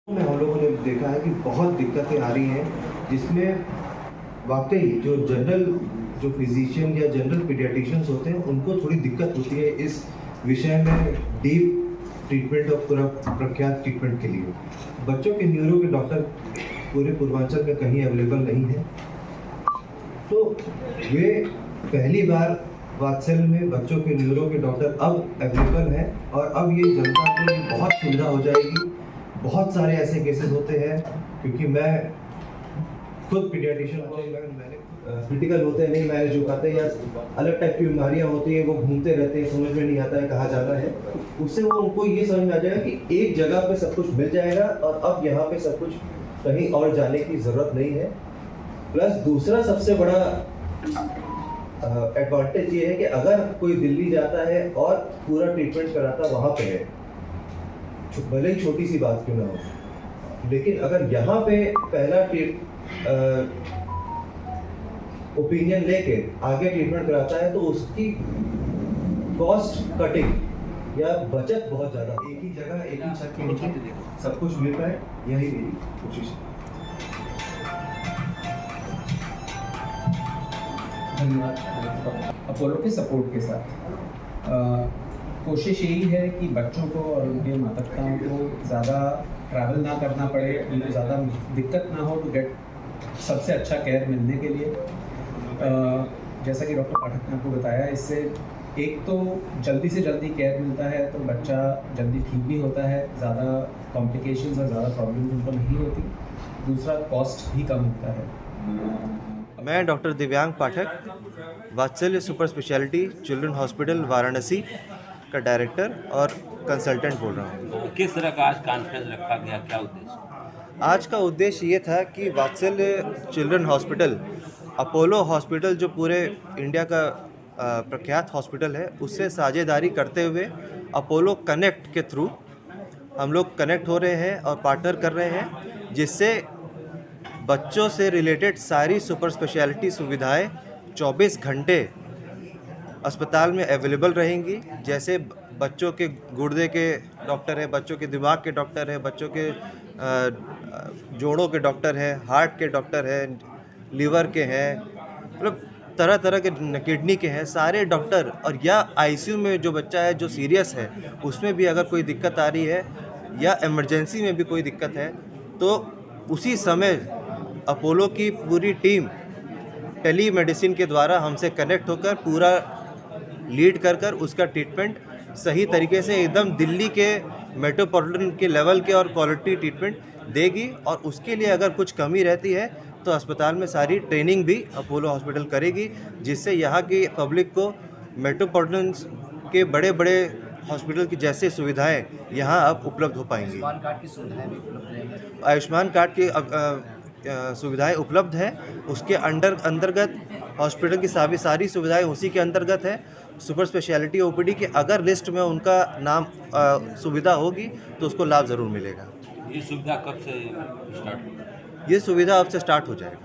में हम लोगों ने देखा है कि बहुत दिक्कतें आ रही हैं, जिसमें वाकई जो फिजिशियन या जनरल पीडियाट्रिशियंस होते हैं उनको थोड़ी दिक्कत होती है इस विषय में डीप ट्रीटमेंट और पूरा प्रख्यात ट्रीटमेंट के लिए। बच्चों के न्यूरो के डॉक्टर पूरे पूर्वांचल में कहीं अवेलेबल नहीं है, तो वे पहली बार वात्सल में बच्चों के न्यूरो के डॉक्टर अब अवेलेबल हैं और अब ये जनता को बहुत सुविधा हो जाएगी। बहुत सारे ऐसे केसेस होते हैं, क्योंकि मैं खुद पीडियाट्रिशियन हूँ, मैंने क्रिटिकल होते हैं, नहीं मैनेज हो पाते या अलग टाइप की बीमारियाँ होती हैं, वो घूमते रहते हैं, समझ में नहीं आता है कहाँ जाना है। उससे वो उनको ये समझ में आ जाएगा कि एक जगह पे सब कुछ मिल जाएगा और अब यहाँ पे सब कुछ कहीं और जाने की ज़रूरत नहीं है। प्लस दूसरा सबसे बड़ा एडवांटेज ये है कि अगर कोई दिल्ली जाता है और पूरा ट्रीटमेंट कराता वहाँ पे है, भले ही छोटी सी बात क्यों ना हो, लेकिन अगर यहाँ पे पहला ओपिनियन लेके आगे ट्रीटमेंट कराता है तो उसकी कॉस्ट कटिंग या बचत बहुत ज़्यादा। एक ही जगह एक ही छत के नीचे सब कुछ मिल पाए, यही मेरी कोशिश है। धन्यवाद। अपोलो के सपोर्ट के साथ कोशिश यही है कि बच्चों को और उनके माता पिताओं को ज़्यादा ट्रैवल ना करना पड़े, उनको ज़्यादा दिक्कत ना हो टू गेट सबसे अच्छा केयर मिलने के लिए। जैसा कि डॉक्टर पाठक ने आपको बताया, इससे एक तो जल्दी से जल्दी केयर मिलता है तो बच्चा जल्दी ठीक भी होता है, ज़्यादा कॉम्प्लिकेशंस और ज़्यादा प्रॉब्लम्स उनको नहीं होती। दूसरा कॉस्ट भी कम होता है। मैं डॉक्टर दिव्यांग पाठक, वात्सल्य super speciality children hospital Varanasi का डायरेक्टर और कंसल्टेंट बोल रहा हूँ। तो किस तरह का आज कॉन्फ्रेंस रखा गया, क्या उद्देश्य? आज का उद्देश्य ये था कि वात्सल्य चिल्ड्रन हॉस्पिटल, अपोलो हॉस्पिटल जो पूरे इंडिया का प्रख्यात हॉस्पिटल है, उससे साझेदारी करते हुए अपोलो कनेक्ट के थ्रू हम लोग कनेक्ट हो रहे हैं और पार्टनर कर रहे हैं, जिससे बच्चों से रिलेटेड सारी सुपर स्पेशलिटी सुविधाएं 24 घंटे अस्पताल में अवेलेबल रहेंगी। जैसे बच्चों के गुर्दे के डॉक्टर हैं, बच्चों के दिमाग के डॉक्टर हैं, बच्चों के जोड़ों के डॉक्टर हैं, हार्ट के डॉक्टर हैं, लीवर के हैं, मतलब तरह तरह के किडनी के हैं, सारे डॉक्टर। और या आईसीयू में जो बच्चा है जो सीरियस है, उसमें भी अगर कोई दिक्कत आ रही है या इमरजेंसी में भी कोई दिक्कत है, तो उसी समय अपोलो की पूरी टीम टेली मेडिसिन के द्वारा हमसे कनेक्ट होकर पूरा लीड कर उसका ट्रीटमेंट सही तरीके से एकदम दिल्ली के मेट्रोपॉलिटन के लेवल के और क्वालिटी ट्रीटमेंट देगी। और उसके लिए अगर कुछ कमी रहती है तो अस्पताल में सारी ट्रेनिंग भी अपोलो हॉस्पिटल करेगी, जिससे यहाँ की पब्लिक को मेट्रोपॉलिटन के बड़े बड़े हॉस्पिटल की जैसे सुविधाएं यहाँ अब उपलब्ध हो पाएंगी। आयुष्मान कार्ड की सुविधाएं भी उपलब्ध रहेंगी। आयुष्मान कार्ड की सुविधाएं उपलब्ध है, उसके अंतर्गत हॉस्पिटल की सारी सुविधाएं उसी के अंतर्गत है। सुपर स्पेशलिटी ओपीडी की अगर लिस्ट में उनका नाम सुविधा होगी तो उसको लाभ ज़रूर मिलेगा। ये सुविधा कब से स्टार्ट होगा? ये सुविधा अब से स्टार्ट हो जाएगा।